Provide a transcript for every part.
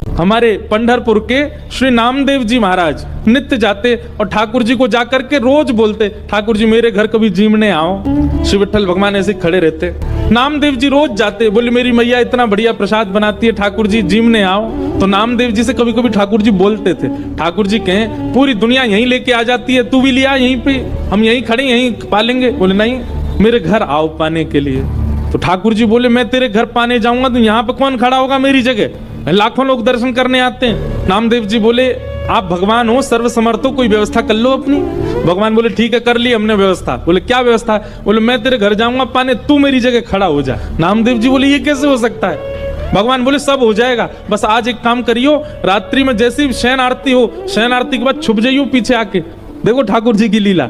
हमारे पंढरपुर के श्री नामदेव जी महाराज नित्य जाते और ठाकुर जी को जाकर के रोज बोलते, ठाकुर जी मेरे घर कभी जीमने आओ। श्री विठ्ठल भगवान ऐसे खड़े रहते। नामदेव जी रोज जाते, बोले मेरी मैया इतना बढ़िया प्रसाद बनाती है, ठाकुर जी जीमने आओ। तो नामदेव जी से कभी कभी ठाकुर जी बोलते थे। ठाकुर जी कहें पूरी दुनिया यहीं लेके आ जाती है, तू भी लिया यहीं पे, हम यहीं खड़े यहीं पालेंगे। बोले नहीं, मेरे घर आओ पाने के लिए। तो ठाकुर जी बोले मैं तेरे घर पाने जाऊंगा तो यहाँ पे कौन खड़ा होगा मेरी जगह? लाखों लोग दर्शन करने आते हैं। नामदेव जी बोले आप भगवान हो, सर्वसमर्थ हो, कोई व्यवस्था कर लो अपनी। भगवान बोले ठीक है कर ली हमने व्यवस्था। बोले क्या व्यवस्था? बोले मैं तेरे घर जाऊंगा पाने, तू मेरी जगह खड़ा हो जा। नामदेव जी बोले ये कैसे हो सकता है? भगवान बोले सब हो जाएगा, बस आज एक काम करियो, रात्रि में जैसी शयन आरती हो, शयन आरती के बाद छुप जाइयो पीछे आके। देखो ठाकुर जी की लीला,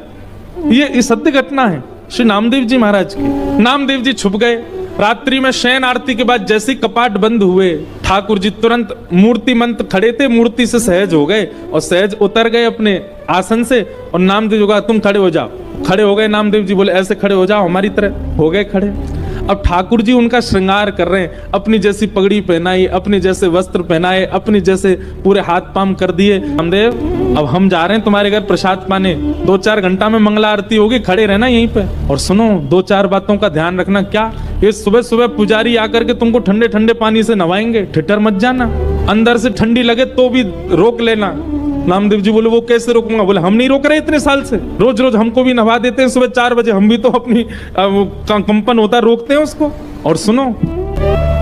ये सत्य घटना है श्री नामदेव जी महाराज की। नामदेव जी छुप गए। रात्रि में शयन आरती के बाद जैसे कपाट बंद हुए, ठाकुर जी तुरंत मूर्ति मंत्र खड़े थे, मूर्ति से सहज हो गए और सहज उतर गए अपने आसन से। और नामदेव जी कहा तुम खड़े हो जाओ। खड़े हो गए। नामदेव जी बोले ऐसे खड़े हो जाओ हमारी तरह। हो गए खड़े। अब ठाकुर जी उनका श्रृंगार कर रहे हैं, अपनी जैसी पगड़ी पहनाई, अपने जैसे वस्त्र पहनाए, अपने जैसे पूरे हाथ पाम कर दिए। नामदेव अब हम जा रहे हैं तुम्हारे घर प्रसाद पाने, 2-4 घंटा में मंगला आरती होगी, खड़े रहना यहीं पे। और सुनो 2-4 बातों का ध्यान रखना। क्या? ये सुबह सुबह पुजारी आकर के तुमको ठंडे ठंडे पानी से नवाएंगे, ठिठर मत जाना, अंदर से ठंडी लगे तो भी रोक लेना। नामदेव जी बोले वो कैसे रोकूंगा? बोले हम नहीं रोक रहे इतने साल से, रोज रोज हमको भी नवा देते हैं सुबह 4 बजे, हम भी तो अपनी कंपन होता है रोकते हैं उसको। और सुनो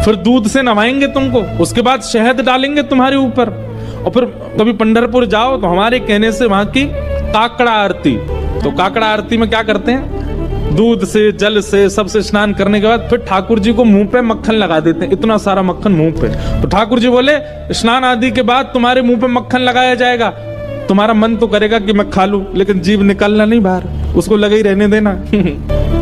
फिर दूध से नवाएंगे तुमको, उसके बाद शहद डालेंगे तुम्हारे ऊपर। और फिर कभी पंढरपुर जाओ तो हमारे कहने से वहां की काकड़ा आरती, तो काकड़ा आरती में क्या करते हैं, दूध से जल से सबसे स्नान करने के बाद फिर ठाकुर जी को मुंह पे मक्खन लगा देते हैं, इतना सारा मक्खन मुंह पे। तो ठाकुर जी बोले स्नान आदि के बाद तुम्हारे मुंह पे मक्खन लगाया जाएगा, तुम्हारा मन तो करेगा कि मैं खा लूं, लेकिन जीभ निकालना नहीं बाहर, उसको लगे ही रहने देना।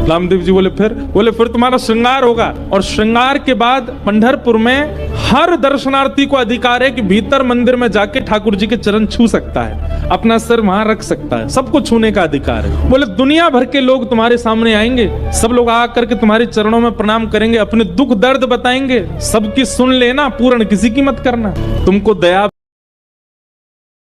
नामदेव जी बोले फिर तुम्हारा श्रृंगार होगा। और श्रृंगार के बाद पंढरपुर में हर दर्शनार्थी को अधिकार है कि भीतर मंदिर में जाके ठाकुर जी के चरण छू सकता है, अपना सिर वहां रख सकता है, सबको छूने का अधिकार है। बोले दुनिया भर के लोग तुम्हारे सामने आएंगे, सब लोग आकर के तुम्हारे चरणों में प्रणाम करेंगे, अपने दुख दर्द बताएंगे, सबकी सुन लेना, पूर्ण किसी की मत करना। तुमको दया